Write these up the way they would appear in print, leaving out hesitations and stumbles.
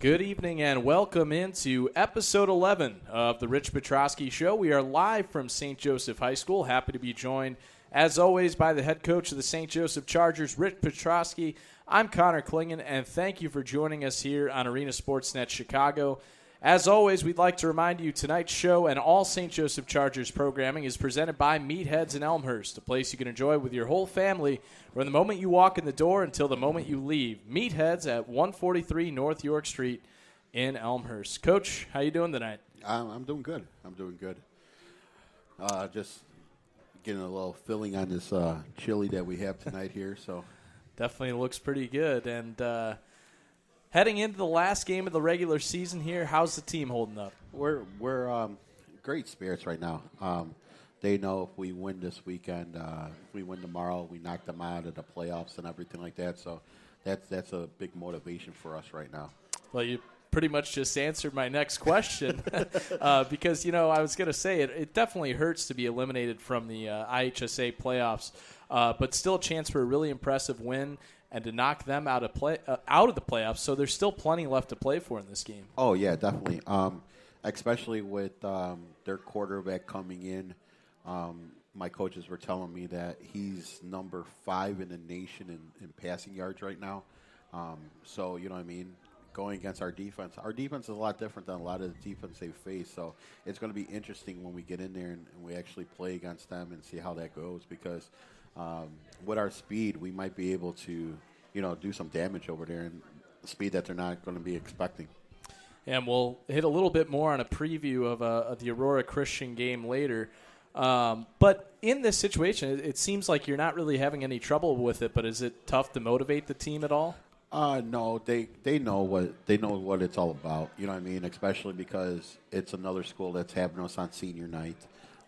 Good evening and welcome into episode 11 of the Rich Petroski Show. We are live from St. Joseph High School. Happy to be joined, as always, by the head coach of the St. Joseph Chargers, Rich Petroski. I'm Connor Klingen, and thank you for joining us here on Arena Sportsnet Chicago. As always, we'd like to remind you tonight's show and all St. Joseph Chargers programming is presented by Meatheads in Elmhurst, a place you can enjoy with your whole family from the moment you walk in the door until the moment you leave. Meatheads at 143 North York Street in Elmhurst. Coach, how you doing tonight? I'm doing good. Just getting a little filling on this chili that we have tonight here. So definitely looks pretty good. And heading into the last game of the regular season here, how's the team holding up? we're great spirits right now. They know if we win this weekend, if we win tomorrow, we knock them out of the playoffs and everything like that. So that's a big motivation for us right now. Well, you pretty much just answered my next question because, I was going to say it definitely hurts to be eliminated from the IHSA playoffs, but still a chance for a really impressive win and to knock them out of the playoffs. So there's still plenty left to play for in this game. Oh, yeah, definitely, especially with their quarterback coming in. My coaches were telling me that he's number 5 in the nation in passing yards right now. So, you know what I mean? Going against our defense is a lot different than a lot of the defense they face. So it's going to be interesting when we get in there and we actually play against them and see how that goes. Because with our speed, we might be able to, do some damage over there, and speed that they're not going to be expecting. And we'll hit a little bit more on a preview of the Aurora Christian game later. But in this situation, it seems like you're not really having any trouble with it. But is it tough to motivate the team at all? No, they know what it's all about. You know what I mean? Especially because it's another school that's having us on senior night.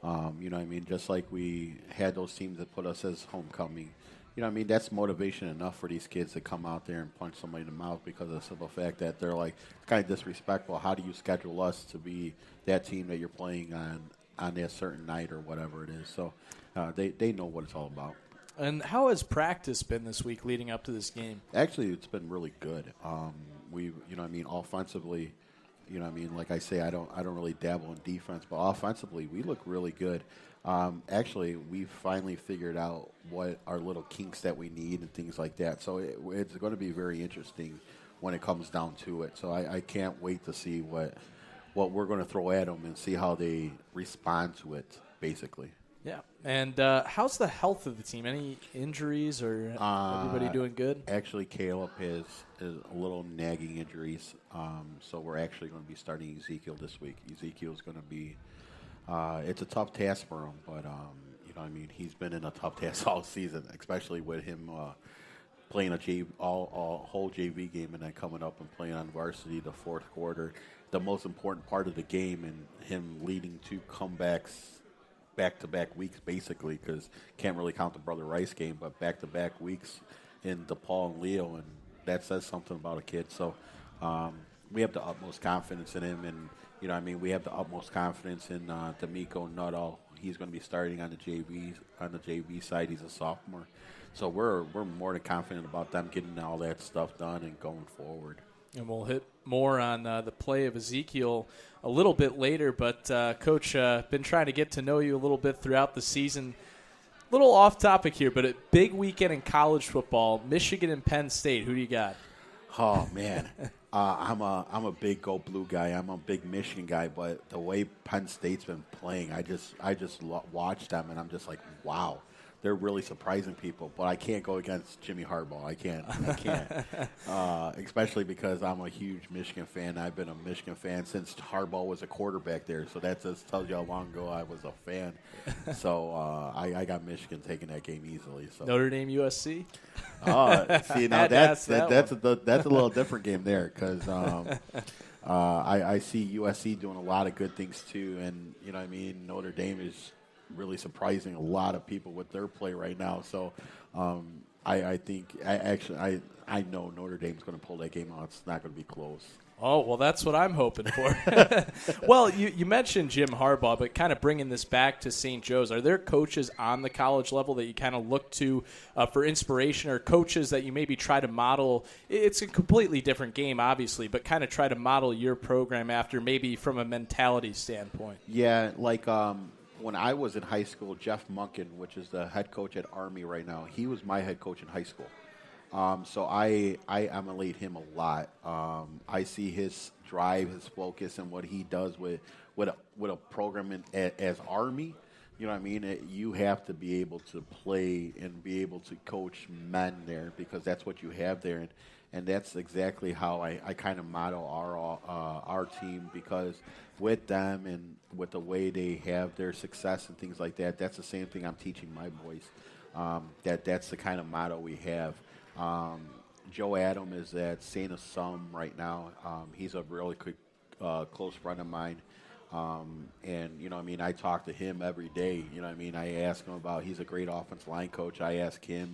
You know what I mean? Just like we had those teams that put us as homecoming. You know what I mean? That's motivation enough for these kids to come out there and punch somebody in the mouth because of the simple fact that they're like, it's kind of disrespectful. How do you schedule us to be that team that you're playing on that certain night or whatever it is? So they know what it's all about. And how has practice been this week leading up to this game? Actually, it's been really good. Offensively, like I say, I don't really dabble in defense, but offensively, we look really good. Actually, we finally figured out what our little kinks that we need and things like that. So it's going to be very interesting when it comes down to it. So I can't wait to see what we're going to throw at them and see how they respond to it, basically. Yeah. And how's the health of the team? Any injuries or everybody doing good? Actually, Caleb has a little nagging injuries, so we're actually going to be starting Ezekiel this week. Ezekiel's going to be it's a tough task for him, but he's been in a tough task all season, especially with him playing a whole JV game and then coming up and playing on varsity the fourth quarter. The most important part of the game and him leading to comebacks back-to-back weeks, basically, because can't really count the Brother Rice game, but back-to-back weeks in DePaul and Leo, and that says something about a kid. So we have the utmost confidence in him, and we have the utmost confidence in D'Amico Nuttall. He's going to be starting on the JV side. He's a sophomore, so we're more than confident about them getting all that stuff done and going forward. And we'll hit more on the play of Ezekiel a little bit later. But, Coach, been trying to get to know you a little bit throughout the season. A little off topic here, but a big weekend in college football, Michigan and Penn State. Who do you got? Oh, man. I'm a big Go Blue guy. I'm a big Michigan guy. But the way Penn State's been playing, I just watch them, and I'm just like, wow. They're really surprising people, but I can't go against Jimmy Harbaugh. I can't. Especially because I'm a huge Michigan fan. I've been a Michigan fan since Harbaugh was a quarterback there, so that just tells you how long ago I was a fan. So I got Michigan taking that game easily. So Notre Dame, USC. See, now that's a little different game there because I see USC doing a lot of good things too, and Notre Dame is really surprising a lot of people with their play right now. So I think I I know Notre Dame's going to pull that game out. It's not going to be close. Oh, well, that's what I'm hoping for. Well, you mentioned Jim Harbaugh, but kind of bringing this back to St. Joe's, are there coaches on the college level that you kind of look to for inspiration, or coaches that you maybe try to model? It's a completely different game, obviously, but kind of try to model your program after, maybe from a mentality standpoint. Yeah, like when I was in high school, Jeff Munkin, which is the head coach at Army right now, he was my head coach in high school. So I emulate him a lot. I see his drive, his focus, and what he does with a program as Army. You know what I mean? You have to be able to play and be able to coach men there, because that's what you have there. And that's exactly how I kind of model our team, because with them and with the way they have their success and things like that, that's the same thing I'm teaching my boys. That's the kind of model we have. Joe Adam is at St. Assum right now. He's a really quick, close friend of mine. And, you know what I mean, I talk to him every day. You know what I mean, I ask him about, he's a great offensive line coach. I ask him.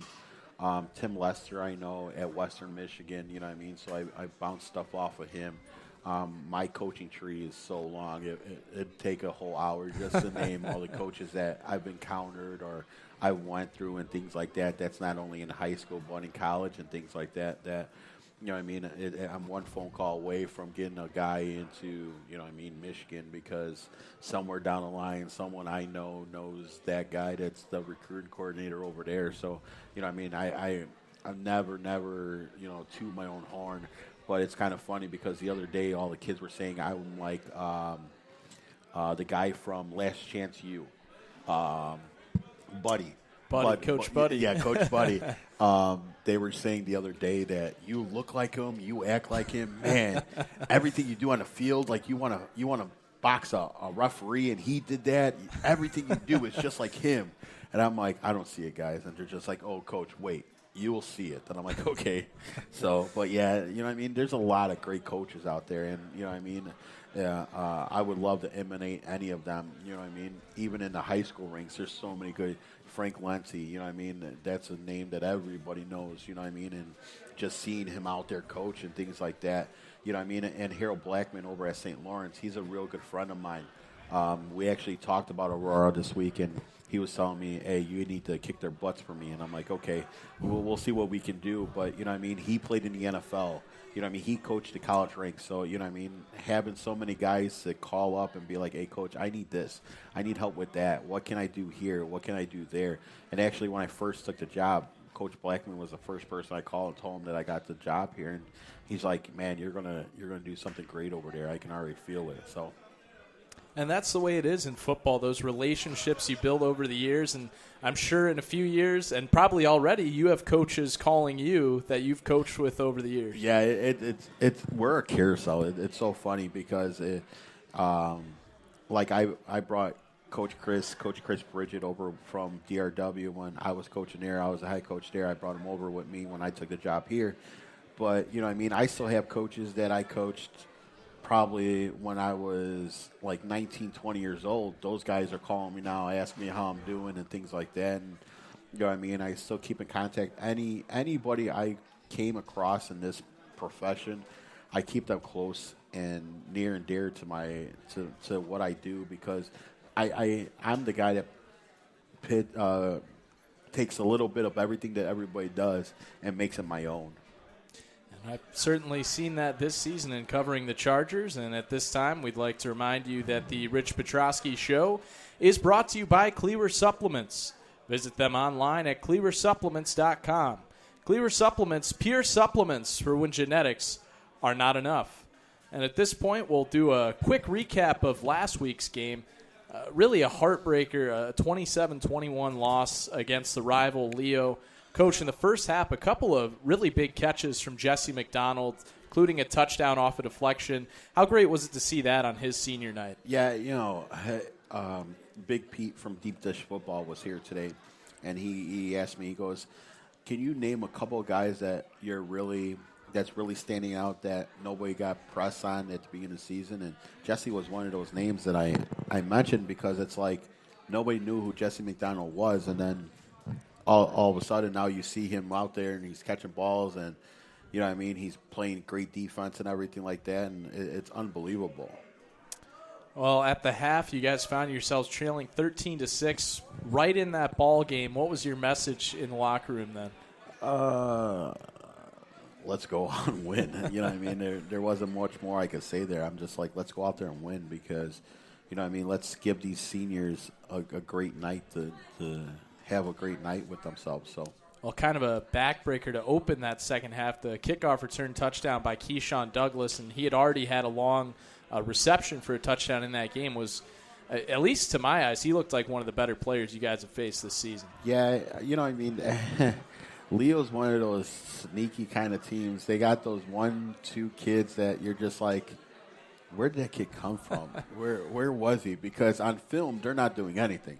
Tim Lester, I know, at Western Michigan, you know what I mean? So I bounce stuff off of him. My coaching tree is so long, it'd take a whole hour just to name all the coaches that I've encountered or I went through and things like that. That's not only in high school, but in college and things like that. You know what I mean? I'm one phone call away from getting a guy into, you know what I mean, Michigan, because somewhere down the line, someone I know knows that guy that's the recruiting coordinator over there. So, you know what I mean? I'm never, you know, toot my own horn. But it's kind of funny because the other day all the kids were saying I'm like the guy from Last Chance U, Buddy. Coach Buddy. Yeah, Coach Buddy. They were saying the other day that you look like him, you act like him. Man, everything you do on the field, like you want to box a referee, and he did that. Everything you do is just like him. And I'm like, I don't see it, guys. And they're just like, oh, Coach, wait. You will see it. And I'm like, okay. So, but yeah, you know what I mean? There's a lot of great coaches out there. And, you know what I mean? I would love to emanate any of them. You know what I mean? Even in the high school ranks, there's so many good. Frank Lenzi, you know what I mean? That's a name that everybody knows, you know what I mean? And just seeing him out there coach and things like that, you know what I mean? And Harold Blackman over at St. Lawrence, he's a real good friend of mine. We actually talked about Aurora this week, and he was telling me, hey, you need to kick their butts for me. And I'm like, okay, we'll see what we can do. But, you know what I mean, he played in the NFL. You know what I mean, he coached the college ranks. So, you know what I mean, having so many guys to call up and be like, hey, Coach, I need this. I need help with that. What can I do here? What can I do there? And actually, when I first took the job, Coach Blackman was the first person I called and told him that I got the job here. And he's like, man, you're gonna do something great over there. I can already feel it. So. And that's the way it is in football, those relationships you build over the years. And I'm sure in a few years, and probably already, you have coaches calling you that you've coached with over the years. Yeah, it's we're a carousel. It's so funny because, like I brought Coach Chris Bridget over from DRW when I was coaching there. I was a head coach there. I brought him over with me when I took the job here. But, you know what I mean, I still have coaches that I coached probably when I was like 19, 20 years old. Those guys are calling me now, asking me how I'm doing and things like that. And, you know what I mean? I still keep in contact. Anybody I came across in this profession, I keep them close and near and dear to what I do, because I'm the guy that takes a little bit of everything that everybody does and makes it my own. I've certainly seen that this season in covering the Chargers, and at this time we'd like to remind you that the Rich Petroski Show is brought to you by Cleaver Supplements. Visit them online at cleaversupplements.com. Cleaver Supplements, pure supplements for when genetics are not enough. And at this point, we'll do a quick recap of last week's game. Really a heartbreaker, a 27-21 loss against the rival Leo. Coach, in the first half, a couple of really big catches from Jesse McDonald, including a touchdown off a deflection. How great was it to see that on his senior night? Yeah, you know, Big Pete from Deep Dish Football was here today, and he asked me, he goes, can you name a couple of guys that's really standing out that nobody got press on at the beginning of the season? And Jesse was one of those names that I mentioned, because it's like nobody knew who Jesse McDonald was, and then all of a sudden now you see him out there and he's catching balls, and You know what I mean? He's playing great defense and everything like that, and it's unbelievable. Well, at the half, you guys found yourselves trailing 13-6 right in that ball game. What was your message in the locker room then? Let's go out and win. You know what I mean? There wasn't much more I could say there. I'm just like, let's go out there and win because, you know what I mean, let's give these seniors a great night to have a great night with themselves. So. Well, kind of a backbreaker to open that second half. The kickoff return touchdown by Keyshawn Douglas, and he had already had a long reception for a touchdown in that game. Was, at least to my eyes, he looked like one of the better players you guys have faced this season. Yeah, you know what I mean? Leo's one of those sneaky kind of teams. They got those 1-2 kids that you're just like, where did that kid come from? Where was he? Because on film, they're not doing anything.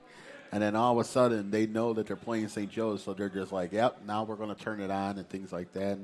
And then all of a sudden, they know that they're playing St. Joe's, so they're just like, yep, now we're going to turn it on and things like that.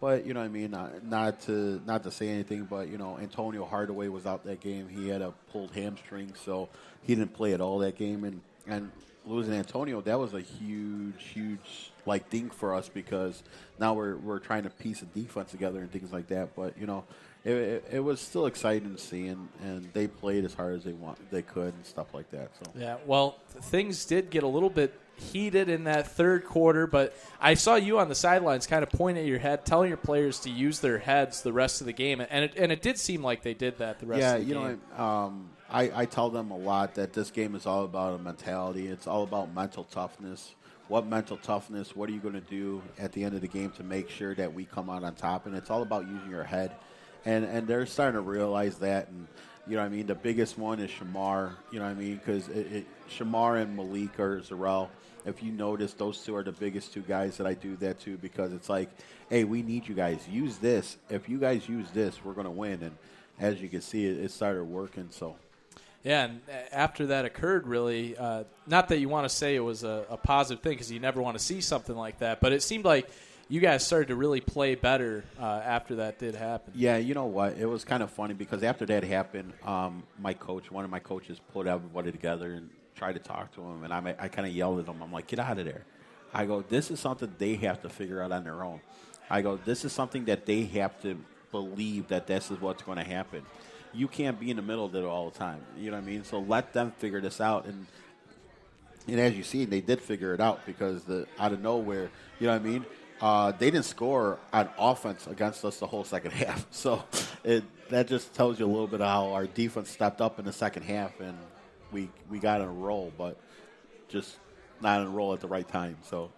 But, you know what I mean, not to say anything, but, you know, Antonio Hardaway was out that game. He had a pulled hamstring, so he didn't play at all that game. And losing Antonio, that was a huge, like, thing for us because now we're trying to piece a defense together and things like that. But, you know, it was still exciting to see, and they played as hard as they could and stuff like that. So yeah, well, things did get a little bit heated in that third quarter, but I saw you on the sidelines kind of point at your head, telling your players to use their heads the rest of the game, and it did seem like they did that the rest of the game. Yeah, you know, I tell them a lot that this game is all about a mentality. It's all about mental toughness. What mental toughness, what are you going to do at the end of the game to make sure that we come out on top? And it's all about using your head. And they're starting to realize that. And, you know what I mean, the biggest one is Shamar, you know what I mean, because Shamar and Malik or Zarel, if you notice, those two are the biggest two guys that I do that to because it's like, hey, we need you guys. Use this. If you guys use this, we're going to win. And as you can see, it started working, so. Yeah, and after that occurred, really, not that you want to say it was a positive thing because you never want to see something like that, but it seemed like you guys started to really play better after that did happen. Yeah, you know what? It was kind of funny because after that happened, one of my coaches pulled everybody together and tried to talk to him, and I kind of yelled at him. I'm like, get out of there. I go, this is something they have to figure out on their own. I go, this is something that they have to believe that this is what's going to happen. You can't be in the middle of it all the time. You know what I mean? So let them figure this out. And as you see, they did figure it out because out of nowhere, you know what I mean? They didn't score on offense against us the whole second half. So that just tells you a little bit of how our defense stepped up in the second half, and we got in a roll, but just not in a roll at the right time. So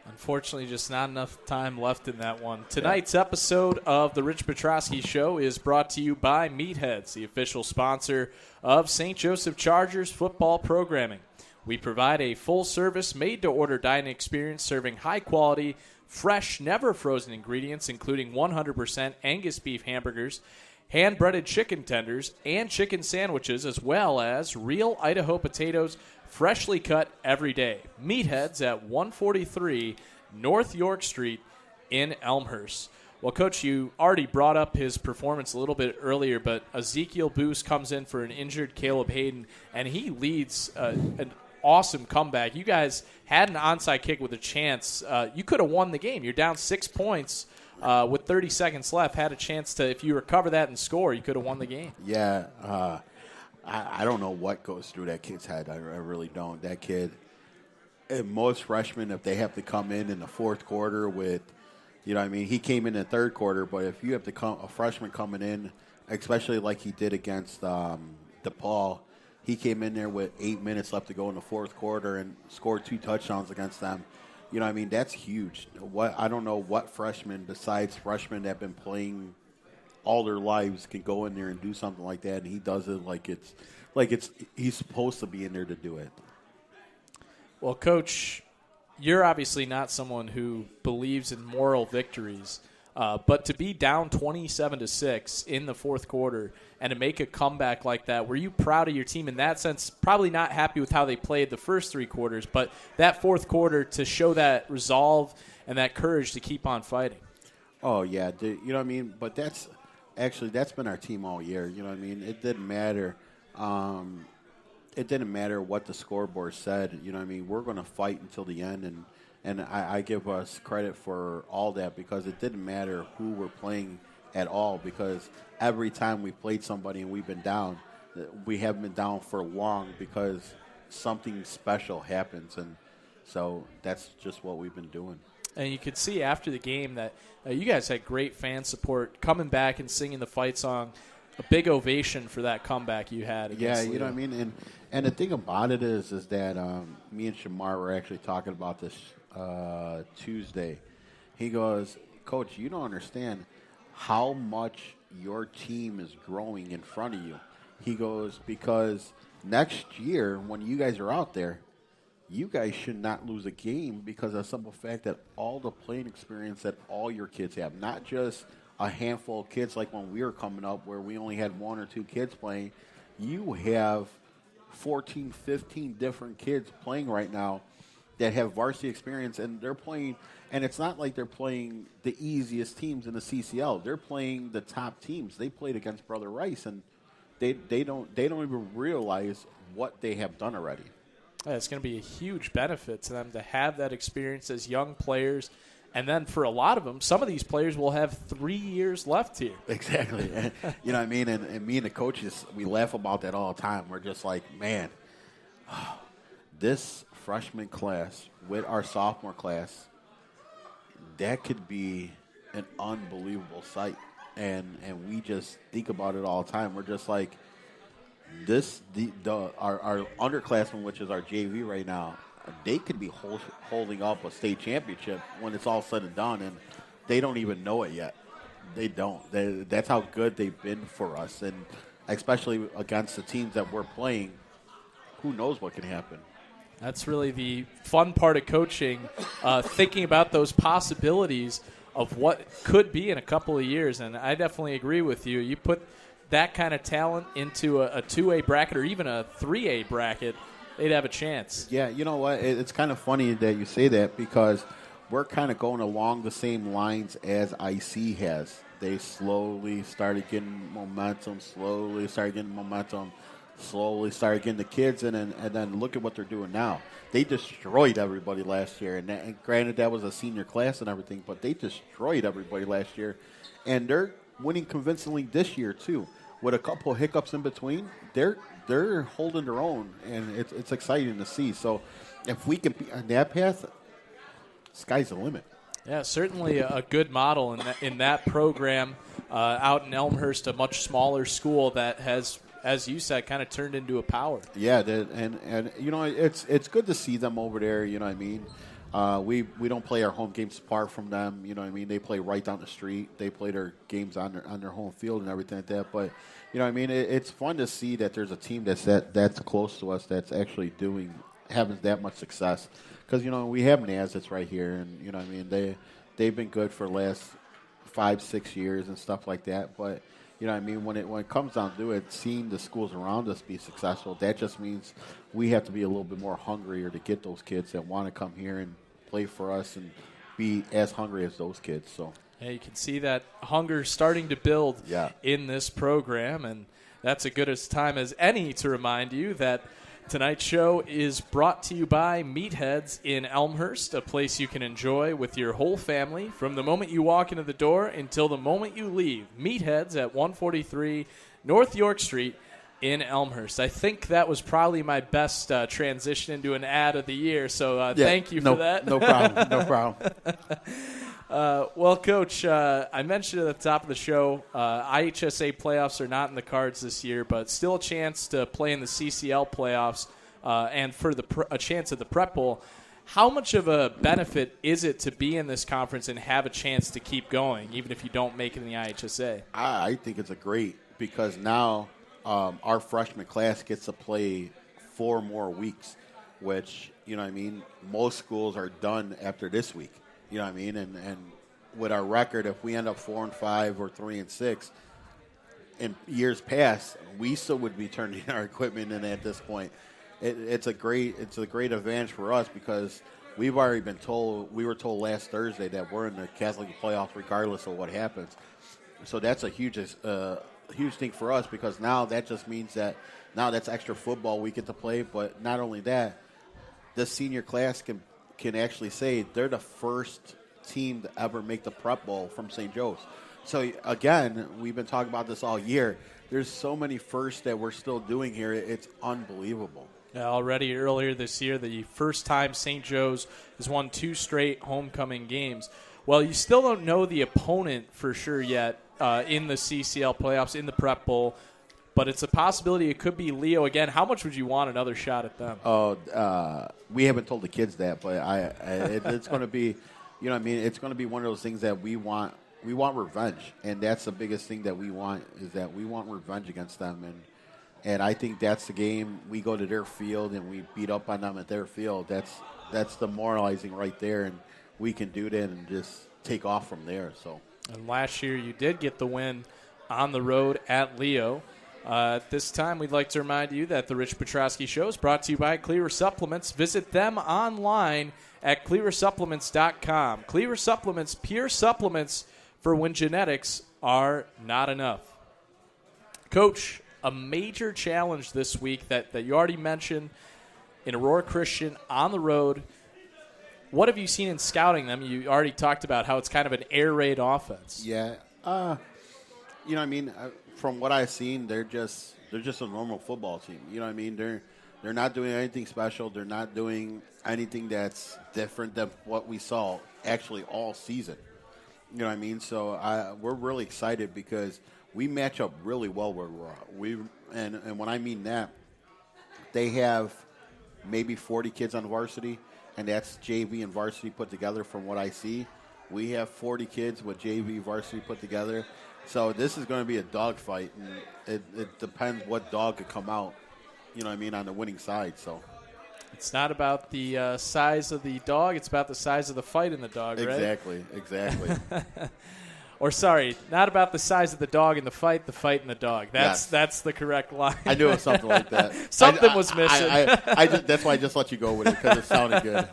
unfortunately, just not enough time left in that one. Tonight's episode of the Rich Petroski Show is brought to you by Meatheads, the official sponsor of St. Joseph Chargers football programming. We provide a full-service, made-to-order dining experience serving high-quality, fresh, never-frozen ingredients, including 100% Angus beef hamburgers, hand-breaded chicken tenders, and chicken sandwiches, as well as real Idaho potatoes, freshly cut every day. Meatheads at 143 North York Street in Elmhurst. Well, Coach, you already brought up his performance a little bit earlier, but Ezekiel Booth comes in for an injured Caleb Hayden, and he leads an awesome comeback. You guys had an onside kick with a chance. You could have won the game. You're down 6 points with 30 seconds left. Had a chance to, if you recover that and score, you could have won the game. Yeah, I don't know what goes through that kid's head. I really don't. That kid, and most freshmen, if they have to come in the fourth quarter with, you know what I mean, he came in the third quarter, but if you have to come, a freshman coming in, especially like he did against DePaul, he came in there with 8 minutes left to go in the fourth quarter and scored 2 touchdowns against them. You know what I mean? That's huge. I don't know what freshmen, besides freshmen that have been playing all their lives, can go in there and do something like that, and he does it like he's supposed to be in there to do it. Well, Coach, you're obviously not someone who believes in moral victories, but to be down 27-6 in the fourth quarter and to make a comeback like that, were you proud of your team in that sense? Probably not happy with how they played the first 3 quarters, but that fourth quarter to show that resolve and that courage to keep on fighting. Oh, yeah. You know what I mean? But that's been our team all year. You know what I mean? It didn't matter. It didn't matter what the scoreboard said. You know what I mean? We're going to fight until the end, And I give us credit for all that because it didn't matter who we're playing at all, because every time we played somebody and we've been down, we haven't been down for long because something special happens. And so that's just what we've been doing. And you could see after the game that you guys had great fan support coming back and singing the fight song. A big ovation for that comeback you had. Yeah, you know what I mean? And the thing about it is that me and Shamar were actually talking about this Tuesday. He goes, Coach, you don't understand how much your team is growing in front of you. He goes, because next year when you guys are out there, you guys should not lose a game because of the simple fact that all the playing experience that all your kids have, not just a handful of kids like when we were coming up where we only had 1 or 2 kids playing. You have 14, 15 different kids playing right now that have varsity experience, and they're playing, and it's not like they're playing the easiest teams in the CCL. They're playing the top teams. They played against Brother Rice, and they don't even realize what they have done already. Yeah, it's going to be a huge benefit to them to have that experience as young players. And then for a lot of them, some of these players will have 3 years left here. Exactly. You know what I mean? And me and the coaches, we laugh about that all the time. We're just like, man, this freshman class with our sophomore class, that could be an unbelievable sight. And we just think about it all the time. We're just like, our underclassmen, which is our JV right now, they could be holding up a state championship when it's all said and done, and they don't even know it yet. They don't. That's how good they've been for us, and especially against the teams that we're playing, who knows what can happen. That's really the fun part of coaching, thinking about those possibilities of what could be in a couple of years, and I definitely agree with you. You put that kind of talent into a 2A bracket or even a 3A bracket, they'd have a chance. Yeah, you know what? It's kind of funny that you say that because we're kind of going along the same lines as IC has. They slowly started getting momentum, slowly started getting the kids in, and then look at what they're doing now. They destroyed everybody last year, and granted that was a senior class and everything, but they destroyed everybody last year, and they're winning convincingly this year too. With a couple of hiccups in between, they're holding their own, and it's exciting to see. So if we can be on that path, sky's the limit. Yeah, certainly a good model in that program out in Elmhurst, a much smaller school that has, as you said, kind of turned into a power. Yeah, and you know, it's good to see them over there. You know what I mean? We don't play our home games apart from them. You know what I mean? They play right down the street. They play their games on their home field and everything like that. But you know what I mean? It's fun to see that there's a team that's close to us that's actually having that much success. Because you know we have Naz that's right here, and you know what I mean they've been good for the last 5-6 years and stuff like that. But you know what I mean, when it comes down to it, seeing the schools around us be successful, that just means we have to be a little bit more hungrier to get those kids that want to come here and play for us and be as hungry as those kids. So yeah, you can see that hunger starting to build in this program, and that's as good a time as any to remind you that tonight's show is brought to you by Meatheads in Elmhurst, a place you can enjoy with your whole family from the moment you walk into the door until the moment you leave. Meatheads at 143 North York Street in Elmhurst. I think that was probably my best transition into an ad of the year, so thank you for that. No problem. No problem. Well, Coach, I mentioned at the top of the show, IHSA playoffs are not in the cards this year, but still a chance to play in the CCL playoffs and for a chance at the Prep Bowl. How much of a benefit is it to be in this conference and have a chance to keep going, even if you don't make it in the IHSA? I think it's a great, because now our freshman class gets to play 4 more weeks, which, you know what I mean, most schools are done after this week. You know what I mean? And with our record, if we end up 4-5 or 3-6, in years past, we still would be turning our equipment in at this point. It's a great advantage for us because we've already been told. We were told last Thursday that we're in the Catholic playoffs regardless of what happens. So that's a huge thing for us, because now that just means that now that's extra football we get to play. But not only that, the senior class can can actually say they're the first team to ever make the Prep Bowl from St. Joe's. So, again, we've been talking about this all year. There's so many firsts that we're still doing here. It's unbelievable. Already earlier this year, the first time St. Joe's has won 2 straight homecoming games. Well, you still don't know the opponent for sure yet in the CCL playoffs, in the Prep Bowl, but it's a possibility it could be Leo again. How much would you want another shot at them? We haven't told the kids that, but it's going to be, it's going to be one of those things that we want. We want revenge, and that's the biggest thing that we want, is that we want revenge against them. And I think that's the game. We go to their field and we beat up on them at their field. That's demoralizing right there, and we can do that and just take off from there. So. And last year you did get the win on the road at Leo. At this time, we'd like to remind you that the Rich Petroski Show is brought to you by Cleaver Supplements. Visit them online at cleaversupplements.com. Cleaver Supplements, pure supplements for when genetics are not enough. Coach, a major challenge this week that you already mentioned in Aurora Christian on the road. What have you seen in scouting them? You already talked about how it's kind of an air raid offense. Yeah. From what I've seen, they're just a normal football team. You know what I mean? They're not doing anything special. They're not doing anything that's different than what we saw actually all season. You know what I mean? So we're really excited because we match up really well where we're at. And when I mean that, they have maybe 40 kids on varsity, and that's JV and varsity put together from what I see. We have 40 kids with JV varsity put together. So this is going to be a dogfight, and it depends what dog could come out, on the winning side. So it's not about the size of the dog. It's about the size of the fight in the dog, right? Exactly. Or sorry, not about the size of the dog in the fight in the dog. That's the correct line. I knew it was something like that. Something was missing. That's why I just let you go with it, because it sounded good.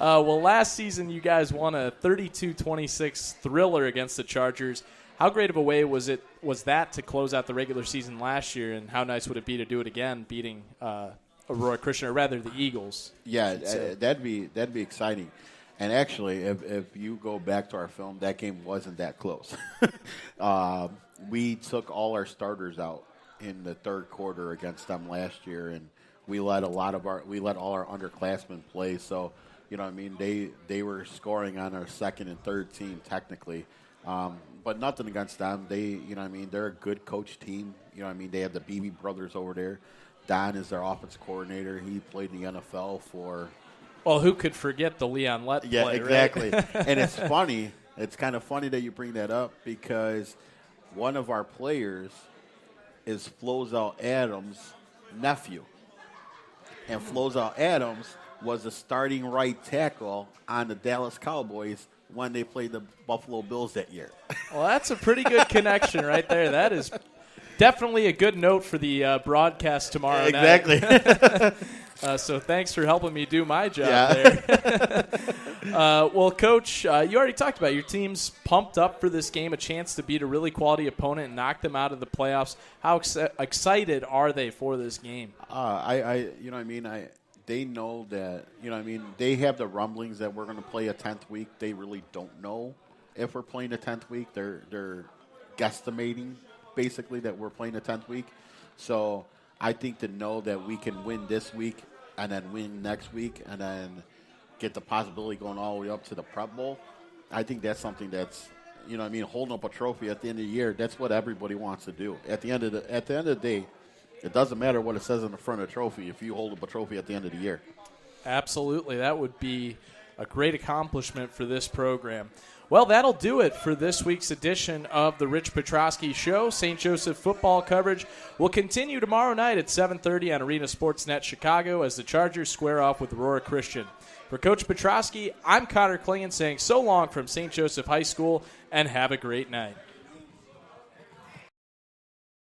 Well, last season you guys won a 32-26 thriller against the Chargers. How great of a way was that to close out the regular season last year, and how nice would it be to do it again, beating Aurora Christian, or rather the Eagles? Yeah, that'd be exciting. And actually, if you go back to our film, that game wasn't that close. We took all our starters out in the third quarter against them last year, and we let all our underclassmen play. So, they were scoring on our second and third team technically. But nothing against them. They're a good coach team. They have the Beebe brothers over there. Don is their offense coordinator. He played in the NFL for... Well, who could forget the Leon Lett play, Yeah, exactly. Right? And it's funny. It's kind of funny that you bring that up, because one of our players is Flozell Adams' nephew. And Flozell Adams was the starting right tackle on the Dallas Cowboys when they played the Buffalo Bills that year. Well, that's a pretty good connection right there. That is definitely a good note for the broadcast tomorrow night. Exactly. So thanks for helping me do my job there. Well, Coach, you already talked about it. Your team's pumped up for this game, a chance to beat a really quality opponent and knock them out of the playoffs. How excited are they for this game? They know that, they have the rumblings that we're going to play a 10th week. They really don't know if we're playing a 10th week. They're guesstimating, basically, that we're playing a 10th week. So I think to know that we can win this week and then win next week and then get the possibility going all the way up to the Prep Bowl, I think that's something that's, holding up a trophy at the end of the year, that's what everybody wants to do. At the end of the day, it doesn't matter what it says on the front of the trophy if you hold up a trophy at the end of the year. Absolutely. That would be a great accomplishment for this program. Well, that'll do it for this week's edition of the Rich Petroski Show. St. Joseph football coverage will continue tomorrow night at 7:30 on Arena Sportsnet Chicago as the Chargers square off with Aurora Christian. For Coach Petroski, I'm Connor Klingon saying so long from St. Joseph High School, and have a great night.